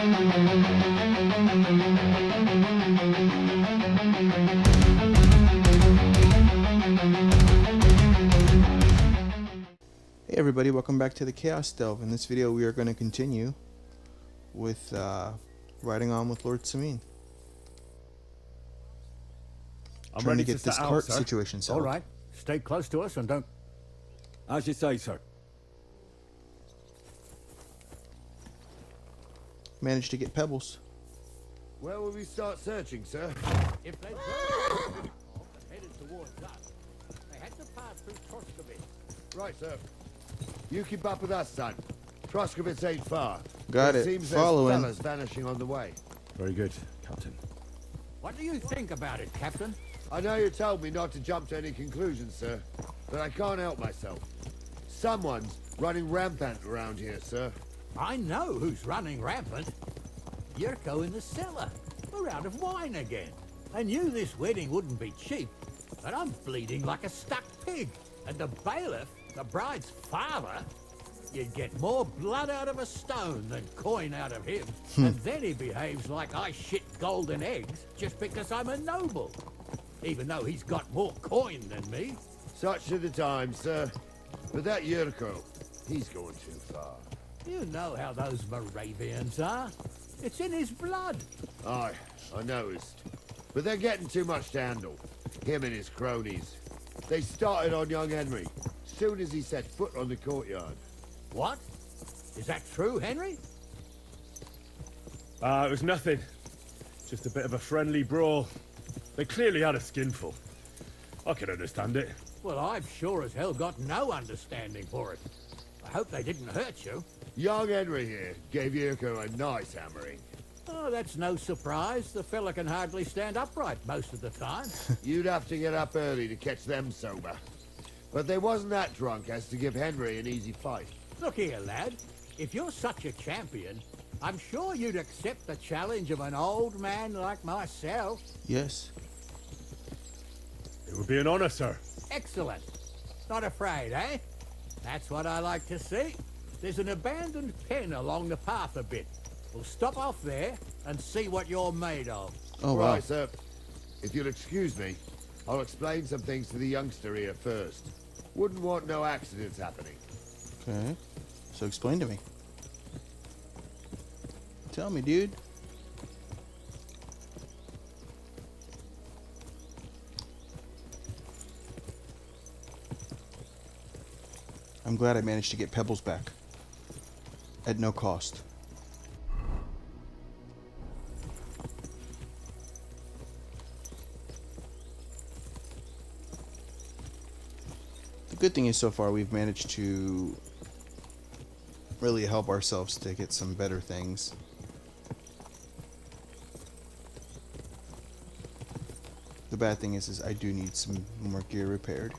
Hey everybody, welcome back to the Chaos Delve. In this video we are going to continue with riding on with Lord Semine. I'm Trying ready to get this set cart out, sir. situation settled. All right, stay close to us and don't... As you say, sir. Managed to get pebbles. Where will we start searching, sir? If they'd headed towards us, they had to pass through Troskovitz. Right, sir. You keep up with us, son. Troskovitz ain't far. Got it. Seems Following. there's fellas vanishing on the way. Very good, Captain. What do you think about it, Captain? I know you told me not to jump to any conclusions, sir, but I can't help myself. Someone's running rampant around here, sir. I know who's running rampant. Yurko in the cellar. We're out of wine again. I knew this wedding wouldn't be cheap, but I'm bleeding like a stuck pig. And the bailiff, the bride's father, you'd get more blood out of a stone than coin out of him. And then he behaves like I shit golden eggs just because I'm a noble. Even though he's got more coin than me. Such are the times, sir. But that Yurko, he's going too far. You know how those Moravians are. It's in his blood. Aye, I noticed. But they're getting too much to handle. Him and his cronies. They started on young Henry, soon as he set foot on the courtyard. What? Is that true, Henry? It was nothing. Just a bit of a friendly brawl. They clearly had a skinful. I can understand it. Well, I've sure as hell got no understanding for it. I hope they didn't hurt you. Young Henry here gave Yurko a nice hammering. Oh, that's no surprise. The fella can hardly stand upright most of the time. You'd have to get up early to catch them sober. But they wasn't that drunk as to give Henry an easy fight. Look here, lad. If you're such a champion, I'm sure you'd accept the challenge of an old man like myself. Yes. It would be an honor, sir. Excellent. Not afraid, eh? That's what I like to see. There's an abandoned pen along the path a bit. We'll stop off there and see what you're made of. Oh, wow. Right, sir. If you'll excuse me, I'll explain some things to the youngster here first. Wouldn't want no accidents happening. Okay. So explain to me. Tell me, dude. I'm glad I managed to get pebbles back. At no cost. The good thing is so far we've managed to really help ourselves to get some better things. The bad thing is I do need some more gear repaired.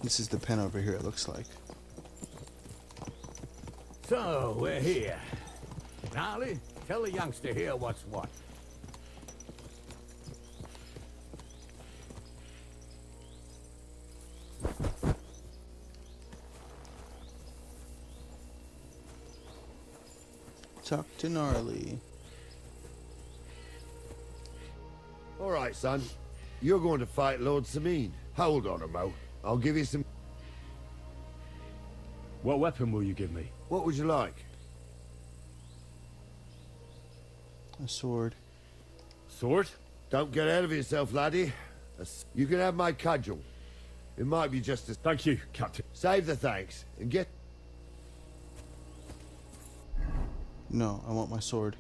This is the pen over here, it looks like. So, we're here. Gnarly, tell the youngster here what's what. Talk to Gnarly. All right, son. You're going to fight Lord Semine. Hold on a mo. I'll give you some... What weapon will you give me? What would you like? A sword. Sword? Don't get ahead of yourself, laddie. You can have my cudgel. It might be just as... Thank you, Captain. Save the thanks, and get... No, I want my sword.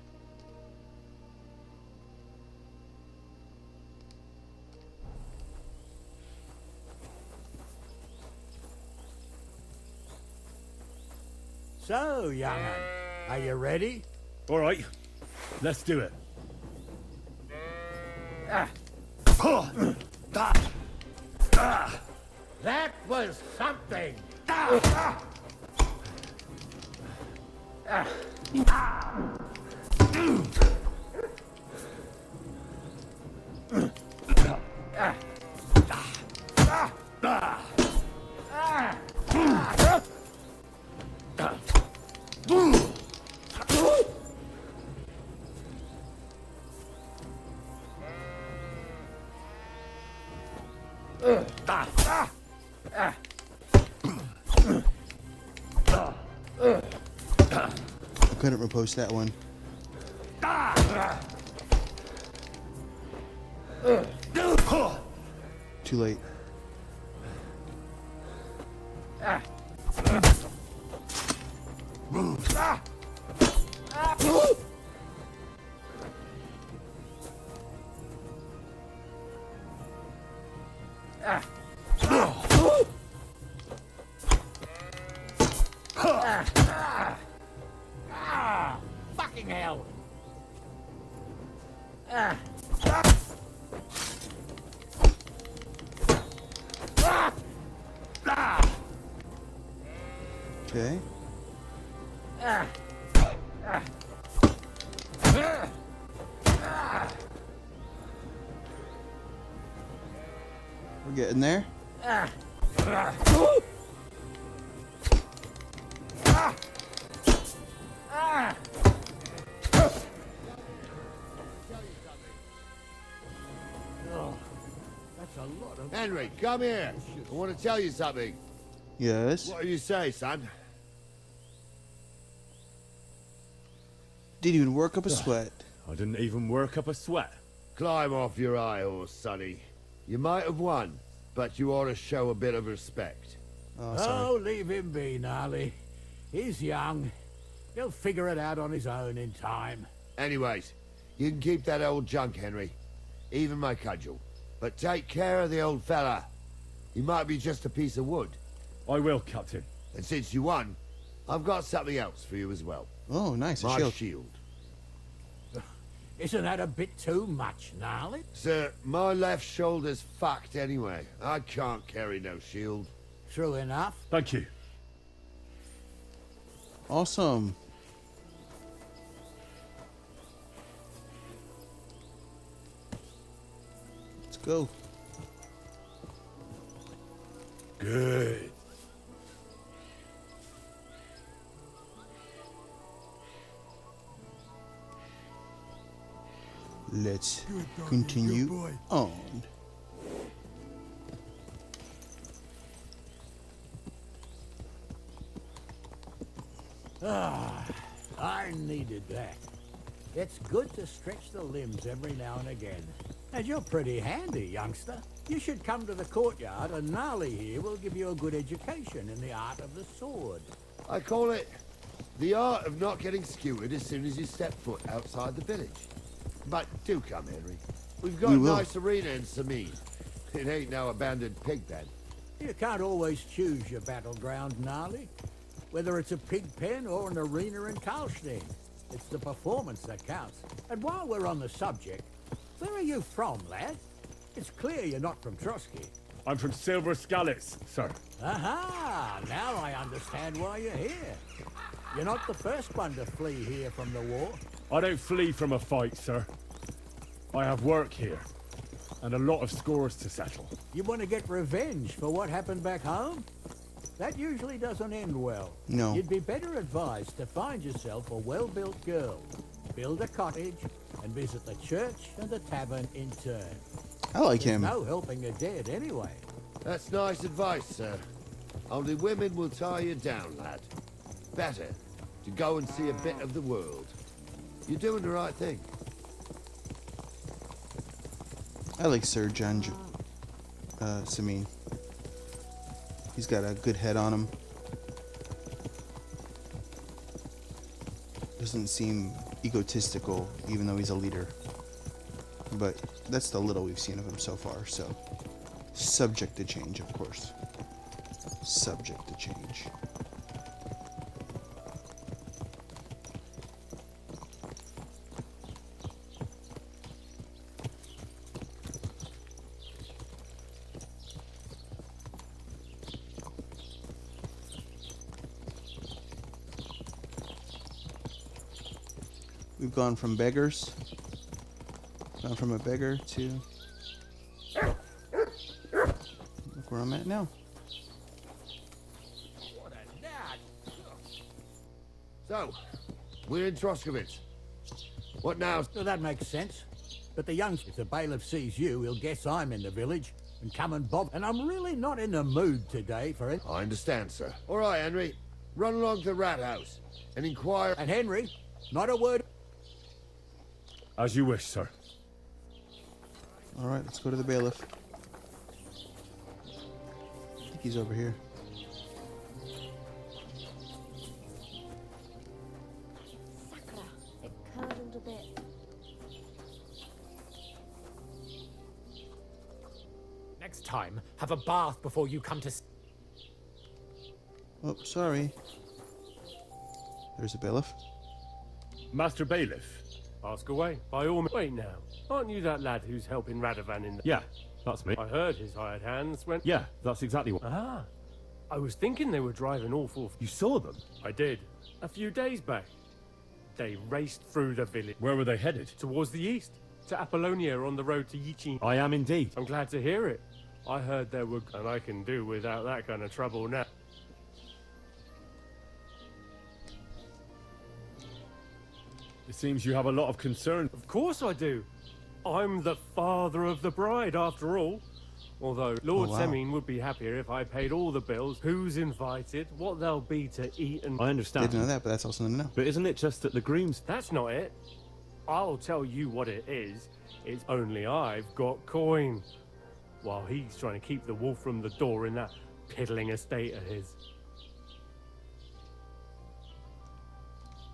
So, young'un, are you ready? All right, let's do it. That was something! Couldn't repost that one. Too late. Fucking hell! Okay. We're getting there. That's a lot of... Henry, come here. I want to tell you something. Yes. What do you say, son? Didn't even work up a sweat. I didn't even work up a sweat. Climb off your high horse, Sonny. You might have won, but you ought to show a bit of respect. Oh, sorry. Oh, leave him be, Gnarly. He's young. He'll figure it out on his own in time. Anyways, you can keep that old junk, Henry. Even my cudgel. But take care of the old fella. He might be just a piece of wood. I will, Captain. And since you won, I've got something else for you as well. Oh, nice. A My shield. shield. Isn't that a bit too much, Gnarly? Sir, my left shoulder's fucked anyway. I can't carry no shield. True enough. Thank you. Awesome. Let's go. Good. Let's continue on. I needed that. It's good to stretch the limbs every now and again. And you're pretty handy, youngster. You should come to the courtyard, and Gnarly here will give you a good education in the art of the sword. I call it the art of not getting skewered as soon as you step foot outside the village. But do come, Henry. We've got We a will. nice arena in Semine. It ain't no abandoned pig pen. You can't always choose your battleground, Gnarly. Whether it's a pig pen or an arena in Karlstein, it's the performance that counts. And while we're on the subject, where are you from, lad? It's clear you're not from Trotsky. I'm from Silver Scallops, sir. Aha! Now I understand why you're here. You're not the first one to flee here from the war. I don't flee from a fight, sir. I have work here, and a lot of scores to settle. You want to get revenge for what happened back home? That usually doesn't end well. No. You'd be better advised to find yourself a well-built girl, build a cottage, and visit the church and the tavern in turn. I like There's him. no helping the dead anyway. That's nice advice, sir. Only women will tie you down, lad. Better to go and see a bit of the world. You're doing the right thing. I like Sir John Semine. He's got a good head on him. Doesn't seem egotistical, even though he's a leader. But that's the little we've seen of him so far, so... Subject to change, of course. Subject to change. We've gone from beggars. Gone from a beggar to... Look where I'm at now. What a nut! So, we're in Troskowitz. What now? Well, that makes sense. But the youngster, if the bailiff sees you, he'll guess I'm in the village and come and bob. And I'm really not in the mood today for it. I understand, sir. All right, Henry. Run along to the rat house and inquire. And Henry, not a word. As you wish, sir. Alright, let's go to the bailiff. I think he's over here. Sakura, it curdled a bit. Next time, have a bath before you come to... Oh, sorry. There's a bailiff. Master Bailiff. Ask away, by all means. Wait now, aren't you that lad who's helping Radovan in the... Yeah, that's me. I heard his hired hands went... Yeah, that's exactly what... Ah, I was thinking they were driving awful... You saw them? I did, a few days back. They raced through the village. Where were they headed? Towards the east, to Apollonia on the road to Yichin. I am indeed. I'm glad to hear it. I heard there were... And I can do without that kind of trouble now. It seems you have a lot of concern. Of course I do. I'm the father of the bride, after all. Although Lord Oh, wow. Semine would be happier if I paid all the bills, who's invited, what they'll be to eat and... I understand. Didn't know that, but that's also something to know. But isn't it just that the grooms... That's not it. I'll tell you what it is. It's only I've got coin. While he's trying to keep the wolf from the door in that piddling estate of his.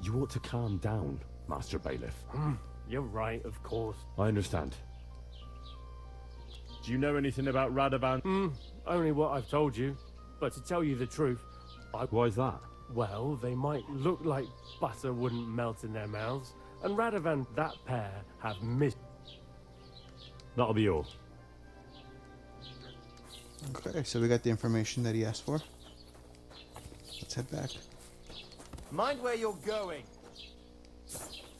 You ought to calm down, Master Bailiff. You're right, of course. I understand. Do you know anything about Radovan? Only what I've told you. But to tell you the truth, Why is that? well, they might look like butter wouldn't melt in their mouths. And Radovan, that pair, have missed. That'll be all. Okay, so we got the information that he asked for. Let's head back. Mind where you're going.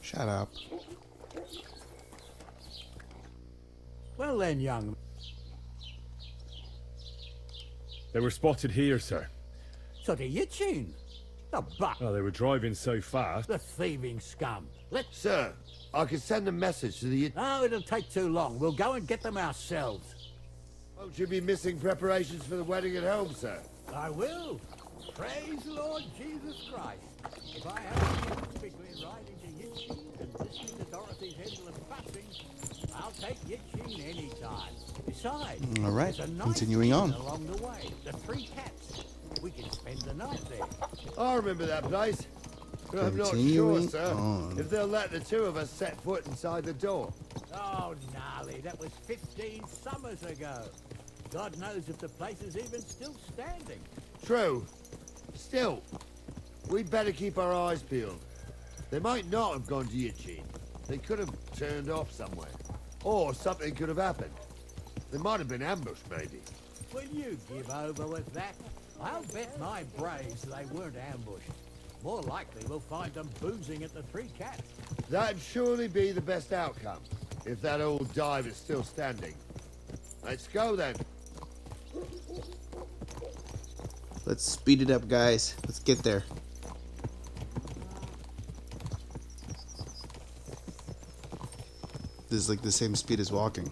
Shut up. Well then, young... They were spotted here, sir. So to Yichin. The buck. Oh, they were driving so fast. The thieving scum. Let's... Sir, I can send a message to the... Oh, it'll take too long. We'll go and get them ourselves. Won't you be missing preparations for the wedding at home, sir? I will. Praise Lord Jesus Christ. If I have a choice between riding to Yichin and listening to Dorothy's endless fussing, I'll take Yichin any time. Besides, All right, there's a nice continuing on. inn along the way. The Three Cats. We can spend the night there. I remember that place. But I'm not sure, Continuing sir, on. if they'll let the two of us set foot inside the door. Oh, gnarly, that was 15 summers ago. God knows if the place is even still standing. True. Still, we'd better keep our eyes peeled. They might not have gone to Yichin. They could have turned off somewhere. Or something could have happened. They might have been ambushed, maybe. Will you give over with that? I'll bet my braves they weren't ambushed. More likely we'll find them boozing at the Three Cats. That'd surely be the best outcome, if that old dive is still standing. Let's go then. Let's speed it up, guys. Let's get there. This is like the same speed as walking.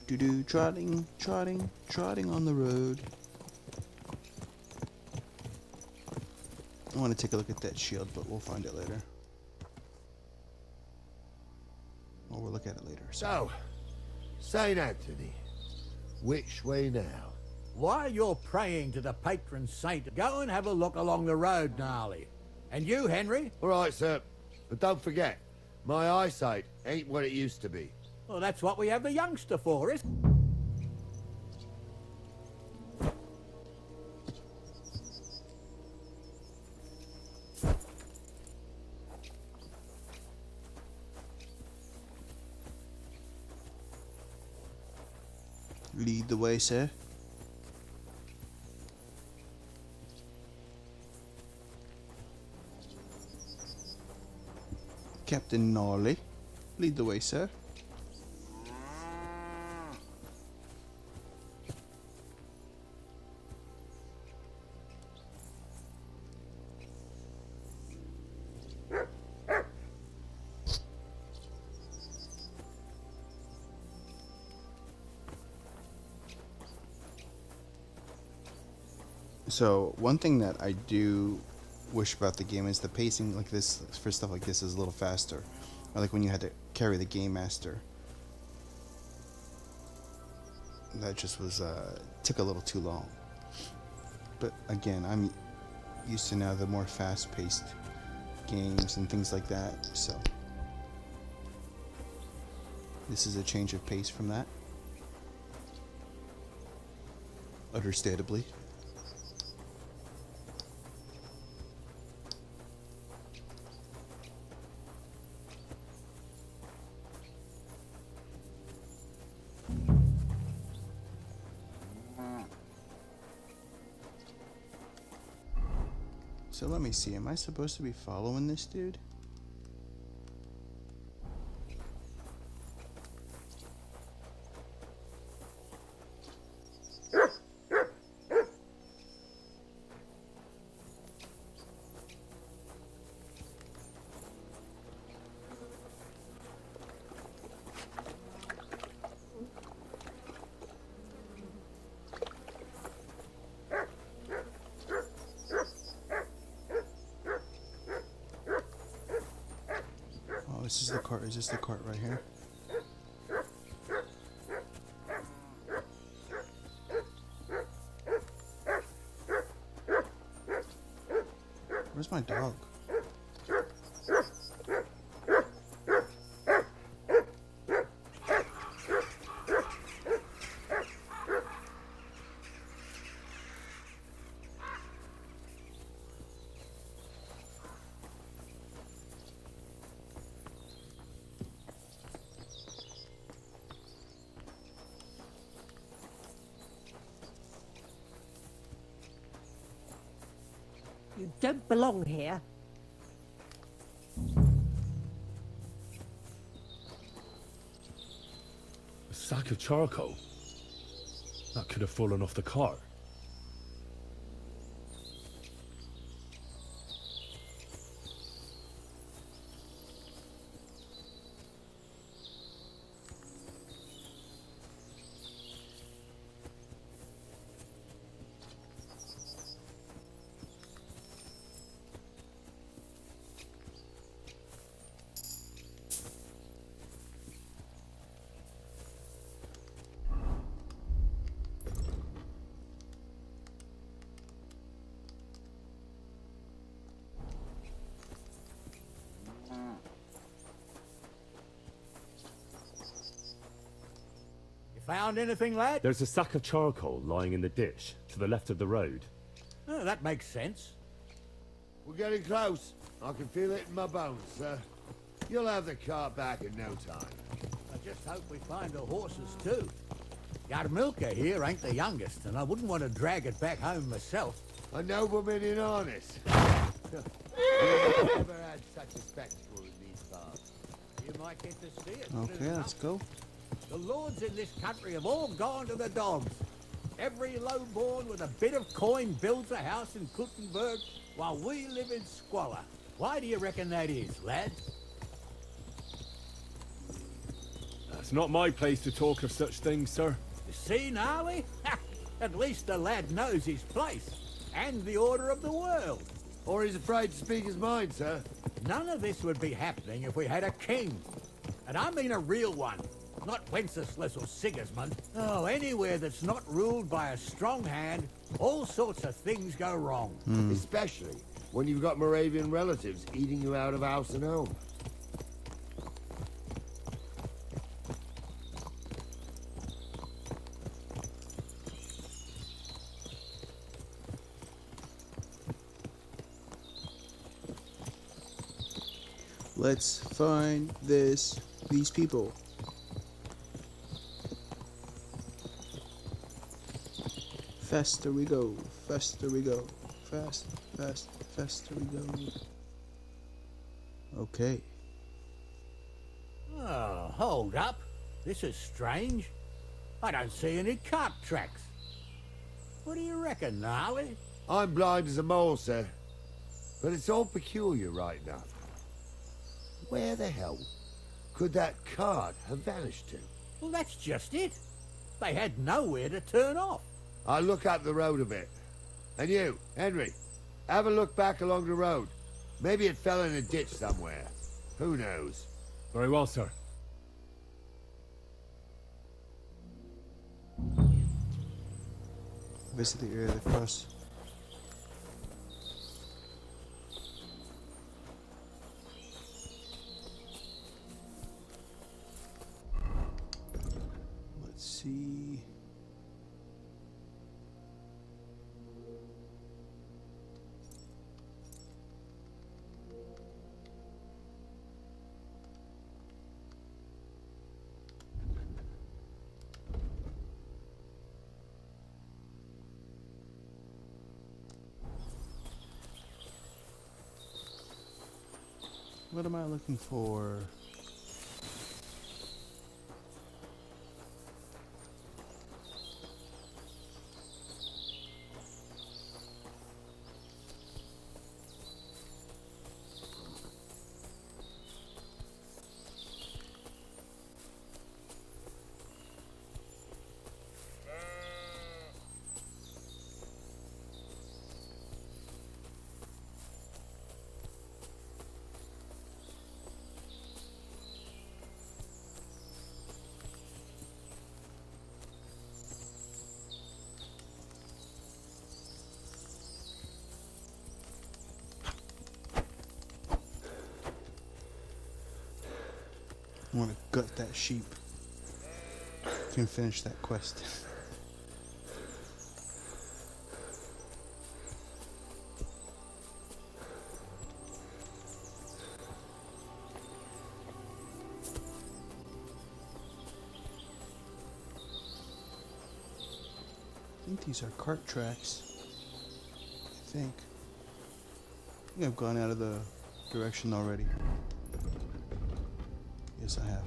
Do trotting, trotting, trotting on the road. I want to take a look at that shield, but we'll find it later. Or we'll look at it later. So, St. Anthony, which way now? While you're praying to the patron saint, go and have a look along the road, gnarly. And you, Henry? All right, sir. But don't forget, my eyesight ain't what it used to be. Well, that's what we have the youngster for, is Lead the way, sir. Captain Gnarly. Lead the way, sir. So one thing that I do wish about the game is the pacing. Like this, for stuff like this, is a little faster. I like when you had to carry the game master. That just was took a little too long. But again, I'm used to now the more fast-paced games and things like that. So this is a change of pace from that. Understandably. So let me see, am I supposed to be following this dude? This is the cart. Is this the cart right here? Where's my dog? You don't belong here. A sack of charcoal? That could have fallen off the cart. Found anything, lad? There's a sack of charcoal lying in the ditch to the left of the road. Oh, that makes sense. We're getting close. I can feel it in my bones, sir. You'll have the cart back in no time. I just hope we find the horses too. Yarmilka here ain't the youngest, and I wouldn't want to drag it back home myself. A nobleman in harness. We've never had such a spectacle in these parts. You might get to see it. Okay, let's go. The lords in this country have all gone to the dogs. Every lowborn with a bit of coin builds a house in Kuttenberg while we live in squalor. Why do you reckon that is, lad? It's not my place to talk of such things, sir. You see, Gnarly? At least the lad knows his place and the order of the world. Or he's afraid to speak his mind, sir. None of this would be happening if we had a king. And I mean a real one. Not Wenceslas or Sigismund. Oh, anywhere that's not ruled by a strong hand, all sorts of things go wrong. Especially when you've got Moravian relatives eating you out of house and home. Let's find these people. Faster we go, faster we go, faster we go. Okay. Hold up. This is strange. I don't see any cart tracks. What do you reckon, Gnarly? I'm blind as a mole, sir. But it's all peculiar right enough. Where the hell could that cart have vanished to? Well, that's just it. They had nowhere to turn off. I'll look up the road a bit. And you, Henry, have a look back along the road. Maybe it fell in a ditch somewhere. Who knows? Very well, sir. Visit the area of the cross. Let's see. What am I looking for? I want to gut that sheep. Can finish that quest. I think these are cart tracks. I think I've gone out of the direction already. Yes, I have.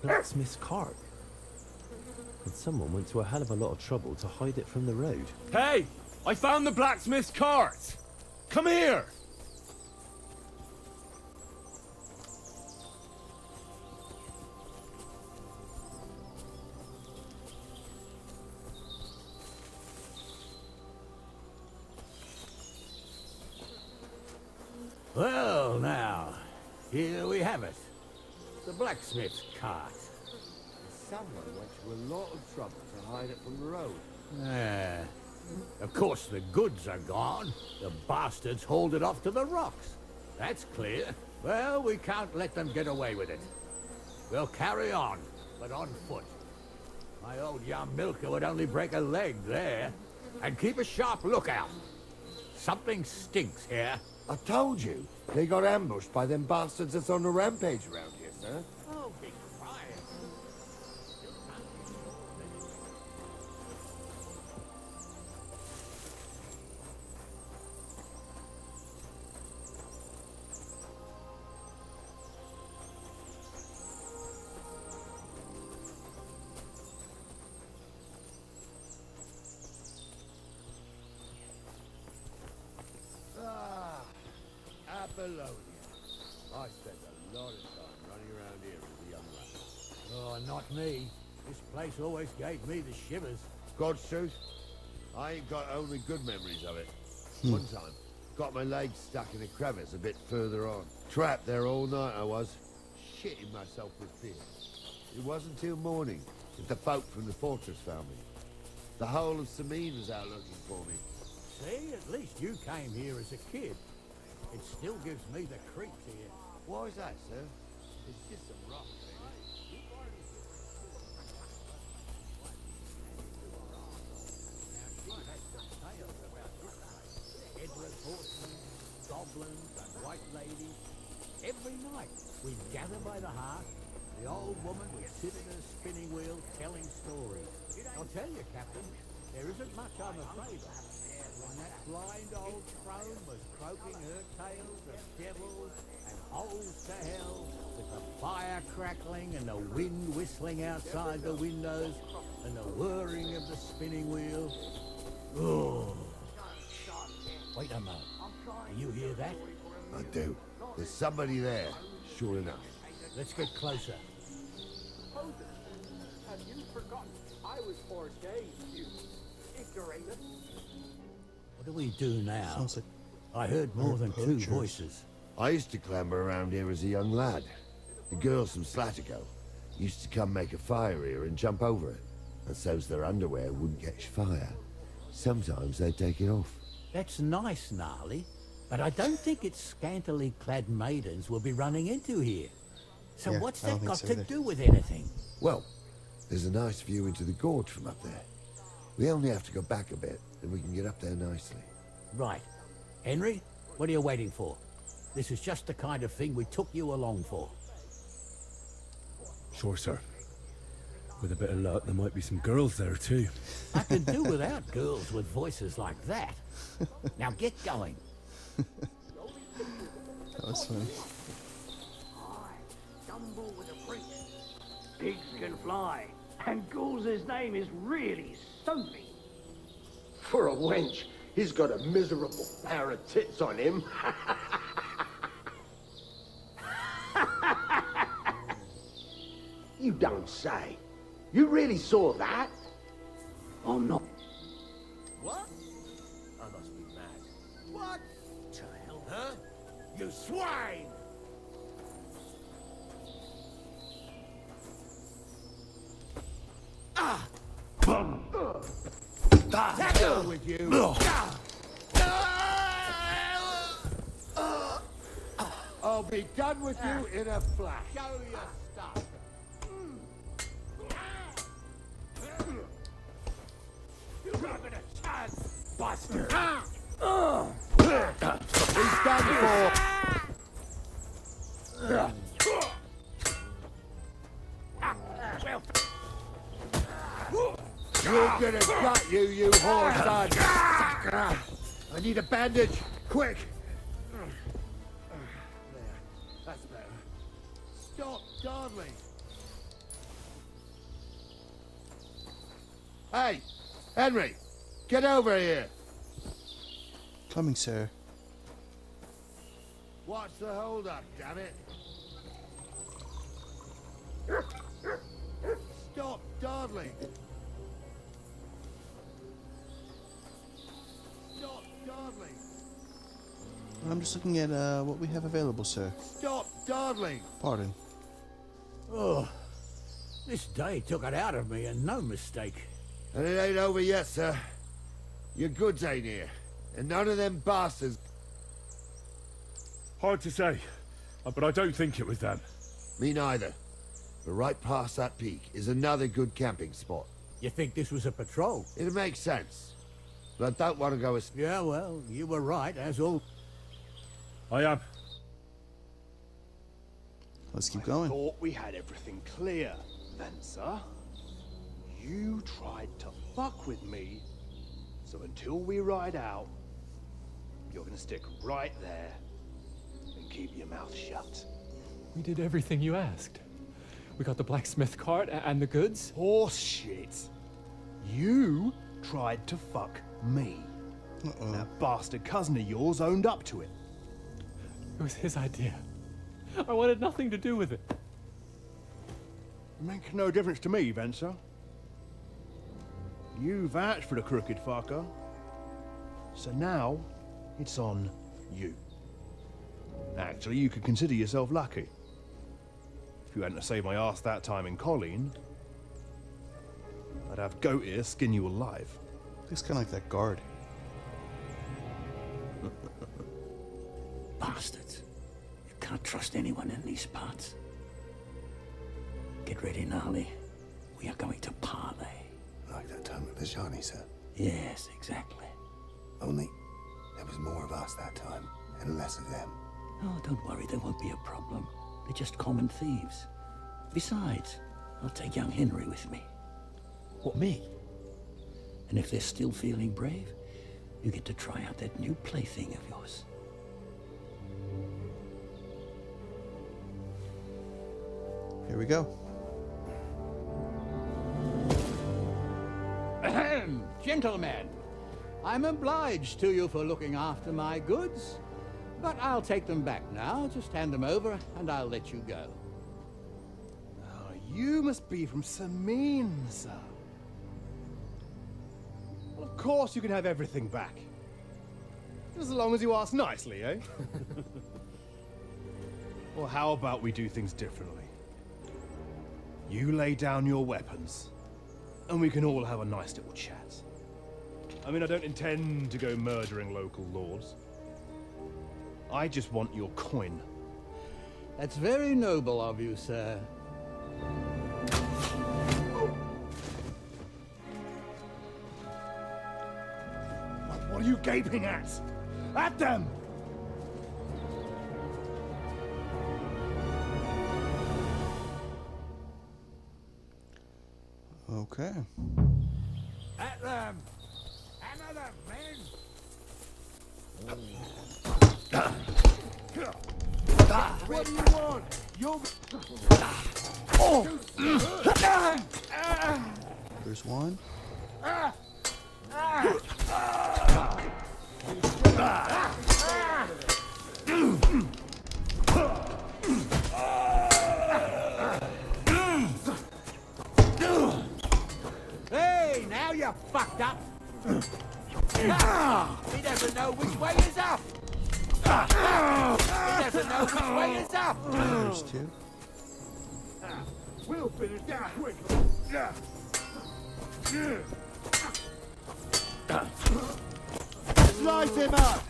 Blacksmith's cart. And someone went to a hell of a lot of trouble to hide it from the road. Hey! I found the blacksmith's cart! Come here! Well, now, here we have it. The blacksmith's cart. Someone went to a lot of trouble to hide it from the road. Ah. Of course, the goods are gone. The bastards hauled it off to the rocks. That's clear. Well, we can't let them get away with it. We'll carry on, but on foot. My old young milker would only break a leg there. And keep a sharp lookout. Something stinks here. I told you, they got ambushed by them bastards that's on the rampage around here, sir. Oh, be quiet. Apollonia. I spent a lot of time running around here as a young lad. Oh, not me. This place always gave me the shivers. God's truth, I ain't got only good memories of it. One time, Got my legs stuck in a crevice a bit further on. Trapped there all night I was, shitting myself with fear. It wasn't till morning that the folk from the fortress found me. The whole of Semine was out looking for me. See, at least you came here as a kid. It still gives me the creeps here. Why is that, sir? It's just some rock, really. Headless horsemen, goblins, and white ladies. Every night we'd gather by the hearth. The old woman would sit at her spinning wheel telling stories. I'll tell you, Captain, there isn't much I'm afraid of. When that blind old crone was croaking her tales of devils and holes to hell, with the fire crackling and the wind whistling outside the windows and the whirring of the spinning wheel. Oh. Wait a moment. Do you hear that? I do. There's somebody there, sure enough. Let's get closer. Have you forgotten I was ordained, you ignoramus? What do we do now? Sounds like I heard more than two poachers. voices. I used to clamber around here as a young lad. The girls from Slatico used to come make a fire here and jump over it, and so's their underwear wouldn't catch fire. Sometimes they'd take it off. That's nice, Gnarly, but I don't think it's scantily clad maidens we'll be running into here. So Yeah, what's I don't that think got so to either. do with anything? Well, there's a nice view into the gorge from up there. We only have to go back a bit, and we can get up there nicely. Right. Henry, what are you waiting for? This is just the kind of thing we took you along for. Sure, sir. With a bit of luck, there might be some girls there too. I can do without girls with voices like that. Now get going. That was funny. Stumble with a priest. Pigs can fly, and Ghouls' name is really soapy. For a wench, he's got a miserable pair of tits on him. You don't say. You really saw that? Oh no. What? I must be mad. What? To hell. Huh? You swine! Hell with you! I'll be done with you in a flash. Show your stuff. You haven't a chance, buster. He's done for. You're gonna gut you, you whore son! I need a bandage, quick! There, that's better. Stop dawdling! Hey, Henry, get over here! Coming, sir. What's the hold up, damn it? Stop dawdling! Stop dawdling! I'm just looking at what we have available, sir. Stop dawdling! Pardon. Oh, this day took it out of me, and no mistake. And it ain't over yet, sir. Your goods ain't here. And none of them bastards. Hard to say, but I don't think it was them. Me neither. But right past that peak is another good camping spot. You think this was a patrol? It makes sense. But I don't want to go as... Yeah, well, you were right, as all. I am. Let's keep going. Thought we had everything clear, Venser. You tried to fuck with me, so until we ride out, you're gonna stick right there and keep your mouth shut. We did everything you asked. We got the blacksmith cart and the goods. Horse shit. You tried to fuck me. Uh-oh. That bastard cousin of yours owned up to it. It was his idea. I wanted nothing to do with it. Make no difference to me, Venser. You vouched for the crooked fucker. So now, it's on you. Actually, you could consider yourself lucky. If you hadn't saved my ass that time in Colleen, I'd have goat ear skin you alive. Looks kind of like that guard. Bastards. You can't trust anyone in these parts. Get ready, Gnarly. We are going to parley. Like that time with the Johnny, sir. Yes, exactly. Only there was more of us that time, and less of them. Oh, don't worry, there won't be a problem. They're just common thieves. Besides, I'll take young Henry with me. What, me? And if they're still feeling brave, you get to try out that new plaything of yours. Here we go. Ahem, gentlemen, I'm obliged to you for looking after my goods, but I'll take them back now. Just hand them over and I'll let you go. Oh, you must be from Semine, sir. Well, of course you can have everything back. As long as you ask nicely, eh? Well, how about we do things differently? You lay down your weapons, and we can all have a nice little chat. I mean, I don't intend to go murdering local lords. I just want your coin. That's very noble of you, sir. What are you gaping at? At them! Okay. At them! Hammer them, men! What do you want? You're... There's one. Hey, now you're fucked up. He doesn't know which way is up. He doesn't know which way is up. There's two. We'll finish that quick. Slice him up.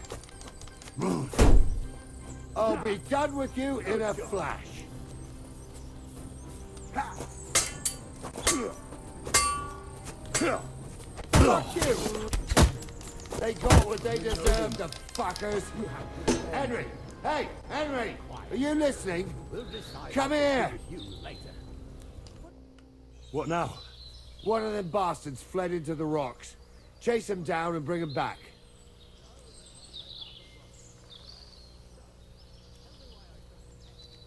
I'll be done with you in a flash. Fuck you! They got what they deserved, the fuckers. Henry! Hey, Henry! Are you listening? Come here! What now? One of them bastards fled into the rocks. Chase him down and bring him back.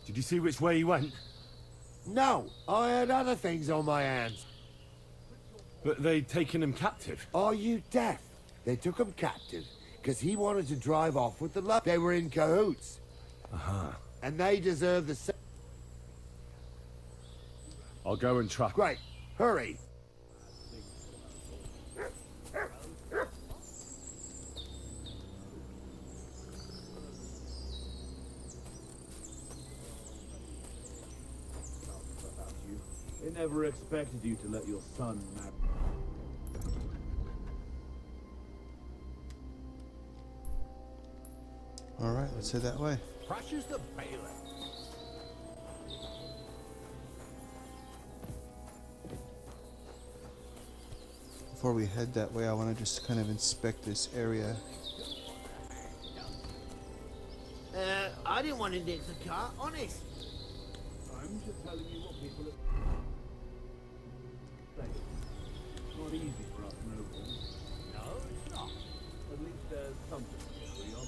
Did you see which way he went? No, I had other things on my hands. But they'd taken him captive. Are you deaf? They took him captive because he wanted to drive off with the love. They were in cahoots. Uh-huh. And they deserve the same. I'll go and track. Great. Hurry. They never expected you to let your son marry. All right, let's head that way. Crushes the bailiff. Before we head that way, I want to just kind of inspect this area. I didn't want to nick the car, honest. I'm just telling you what people are saying. It's not easy for us nobles. No, it's not. At least there's something to agree on.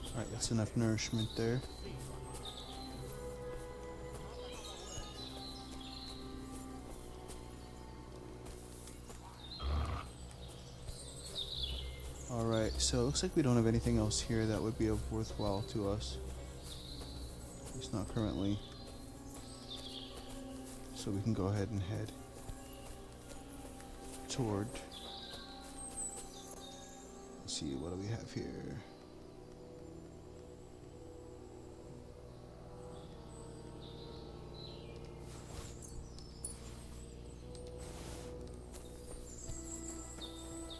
All right, that's enough nourishment there. Alright, so it looks like we don't have anything else here that would be of worthwhile to us. At least not currently. So we can go ahead and head toward... Let's see, what do we have here?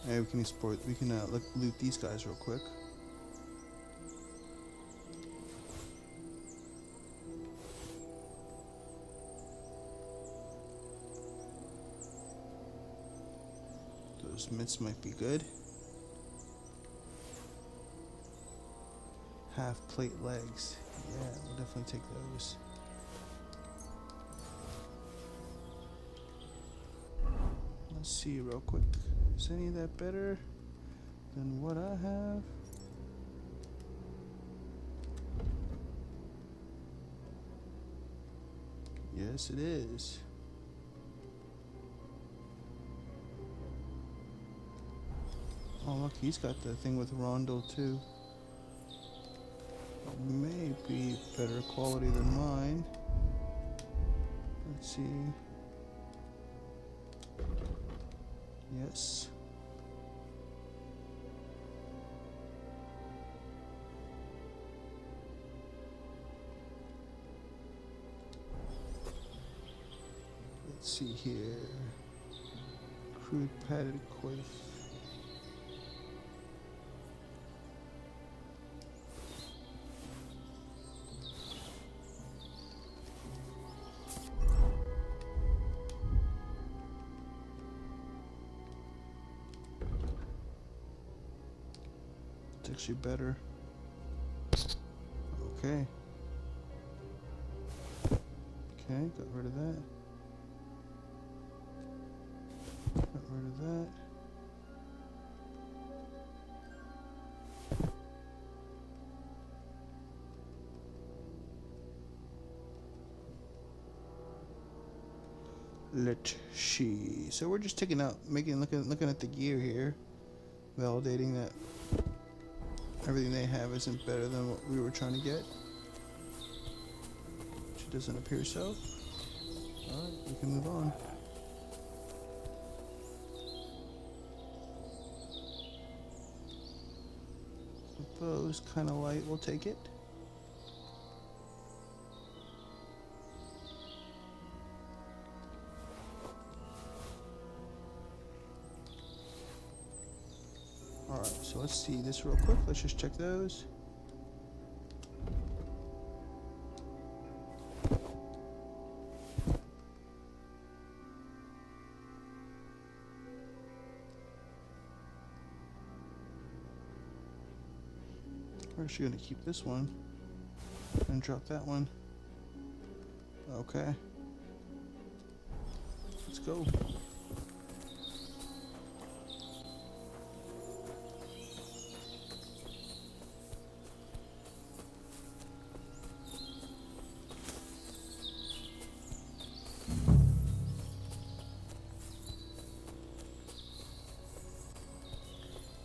Hey, we can export. We can loot these guys real quick. Those mitts might be good. Half plate legs. Yeah, we'll definitely take those. Let's see real quick. Is any of that better than what I have? Yes, it is. Oh, look, he's got the thing with Rondel too. May be better quality than mine. Let's see. Yes. Let's see here. Crude padded coif. It's actually better. Okay. Okay, got rid of that. Got rid of that. Let's see. So we're just taking out, looking at the gear here, validating that everything they have isn't better than what we were trying to get. Which it doesn't appear so. Alright, we can move on. The bow's kind of light, we'll take it. Alright, so let's see this real quick. Let's just check those. We're actually going to keep this one and drop that one. Okay. Let's go.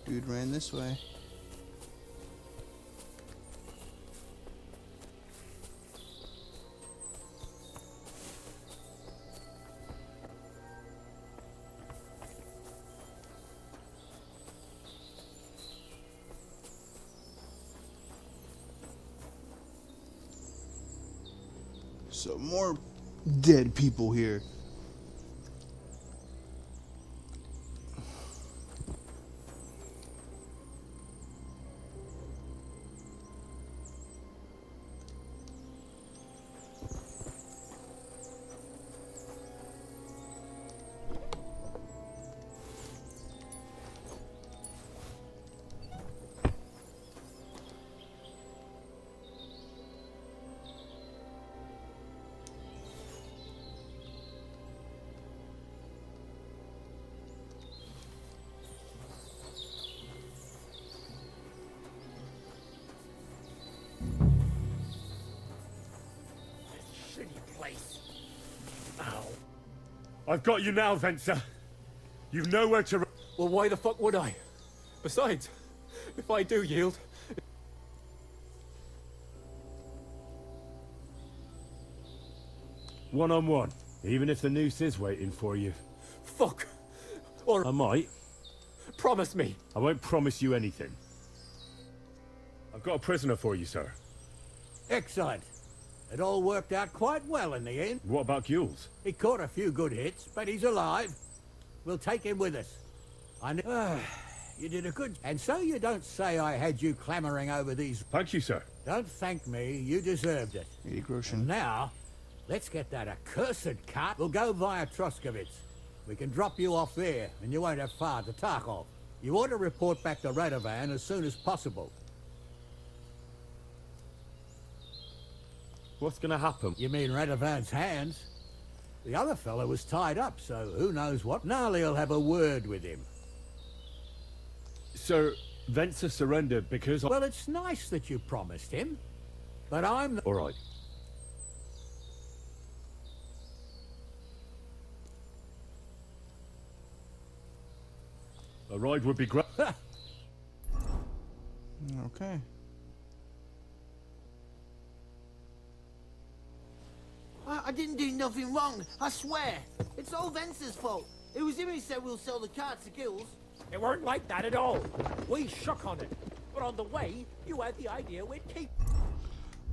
Dude ran this way. So more dead people here. I've got you now, Venser. You've nowhere to... Well, why the fuck would I? Besides, if I do yield... One-on-one, even if the noose is waiting for you. Fuck! Or... I might. Promise me. I won't promise you anything. I've got a prisoner for you, sir. Excellent. It all worked out quite well in the end. What about Gules? He caught a few good hits, but he's alive. We'll take him with us. I know. You did a good... And so you don't say I had you clamoring over these... Thank you, sir. Don't thank me. You deserved it. And now, let's get that accursed cart. We'll go via Troskovitz. We can drop you off there, and you won't have far to Tarkov. You ought to report back to Radovan as soon as possible. What's gonna happen? You mean Radovan's hands? The other fellow was tied up, so who knows what. Gnarly'll have a word with him. Sir, Venser surrendered because... Well, it's nice that you promised him, but I'm... All right. A ride would be great. Okay. I didn't do nothing wrong, I swear. It's all Venser's fault. It was him who said we'll sell the car to Gules. It weren't like that at all. We shook on it. But on the way, you had the idea we'd keep...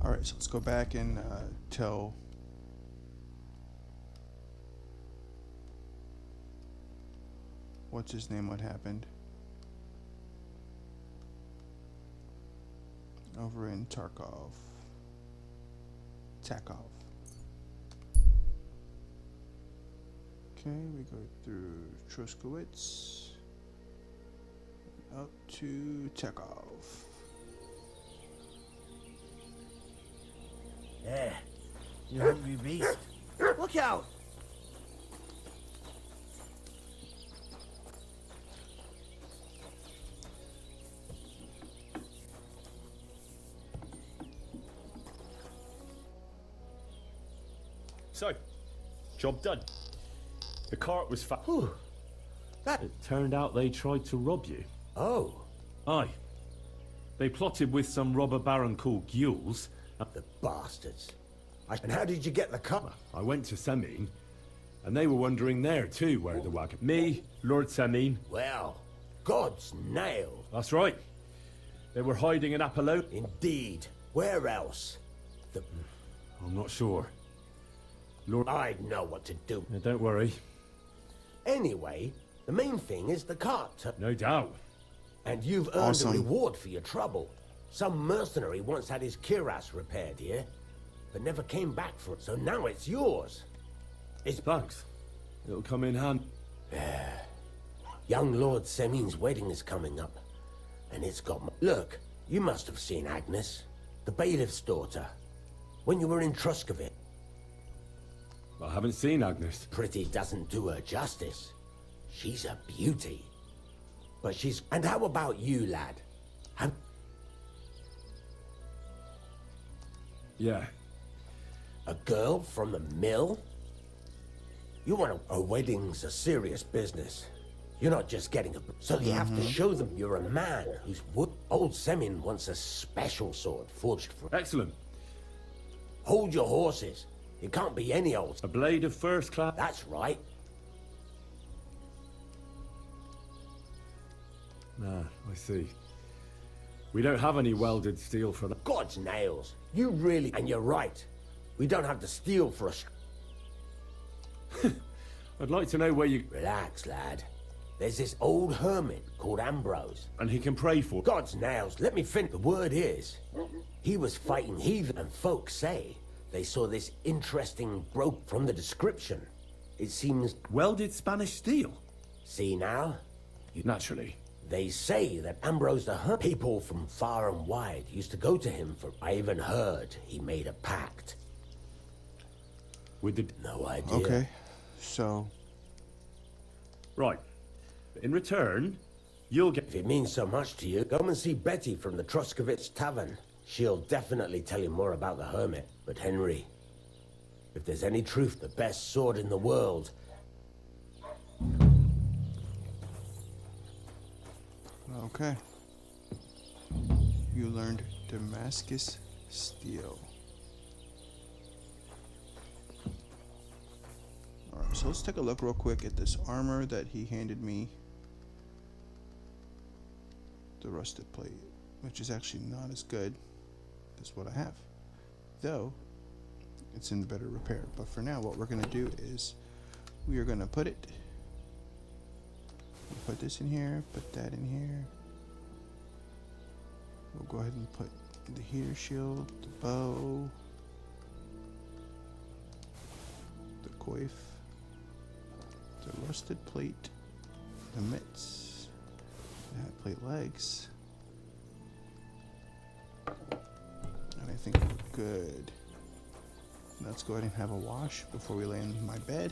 Alright, so let's go back and tell... What's his name? What happened? Over in Tarkov. Takov. Okay, we go through Troskowitz. Up to Takov. Yeah, you hungry beast. Look out! So, job done. The cart was It turned out they tried to rob you. Oh. Aye. They plotted with some robber baron called Gules. The bastards. And how did you get the car? I went to Semine, and they were wondering there too where the wagon... Me, Lord Semine. Well, God's nail. That's right. They were hiding in Apollo. Indeed. Where else? I'm not sure. Lord, I know what to do. Don't worry. Anyway, the main thing is the cart. No doubt. And you've earned a reward for your trouble. Some mercenary once had his cuirass repaired here, but never came back for it, so now it's yours. Thanks. It'll come in handy. Young Lord Semine's wedding is coming up, and it's got... Look, you must have seen Agnes, the bailiff's daughter, when you were in Troskovitz. I haven't seen Agnes. Pretty doesn't do her justice. She's a beauty. But she's... And how about you, lad? Yeah. A girl from the mill? You want a wedding's a serious business. You're not just getting a... So you have to show them you're a man who's... Old Semine wants a special sword forged for... Excellent. Hold your horses. It can't be any old... A blade of first class... That's right. Nah, I see. We don't have any welded steel for that. God's nails. You really... And you're right. We don't have the steel for a... I'd like to know where you... Relax, lad. There's this old hermit called Ambrose. And he can pray for... God's nails. Let me finish. The word is, he was fighting heathen, and folks say they saw this interesting broke from the description. It seems... Welded Spanish steel? See now? Naturally. They say that Ambrose the Hermit, people from far and wide used to go to him for... I even heard he made a pact. With the... No idea. Okay, so... Right. In return, you'll get... If it means so much to you, go and see Betty from the Troskovitz Tavern. She'll definitely tell you more about the Hermit. But Henry, if there's any truth, the best sword in the world... Okay. You learned Damascus Steel. Alright, so let's take a look real quick at this armor that he handed me. the rusted plate, which is actually not as good as what I have, though it's in better repair. But for now, what we're going to do is we are going to put this in here, put that in here. We'll go ahead and put the heater shield, the bow, the coif, the rusted plate, the mitts, the hat plate legs, and I think we're good. Let's go ahead and have a wash before we lay in my bed.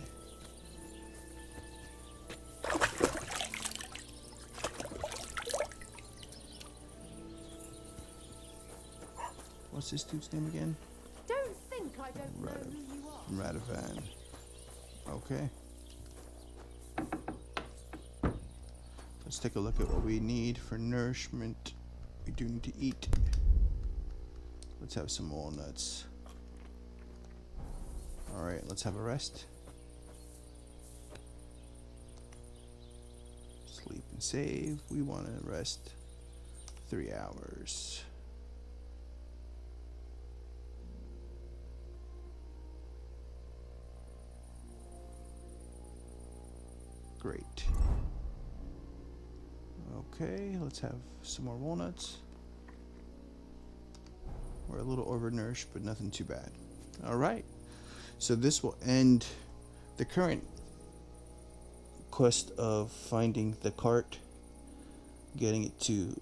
What's this dude's name again? Don't think I don't know who you are. Radovan. Okay. Let's take a look at what we need for nourishment. We do need to eat. Let's have some walnuts. Alright, let's have a rest. Sleep and save. We want to rest 3 hours. Great. Okay, let's have some more walnuts. We're a little overnourished, but nothing too bad. Alright. So this will end the current quest of finding the cart, getting it to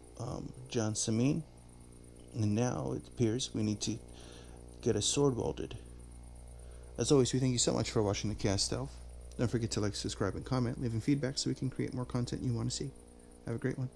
John Semine, and now it appears we need to get a sword welded. As always, we thank you so much for watching the cast elf. Don't forget to like, subscribe, and comment, leaving feedback so we can create more content you want to see. Have a great one.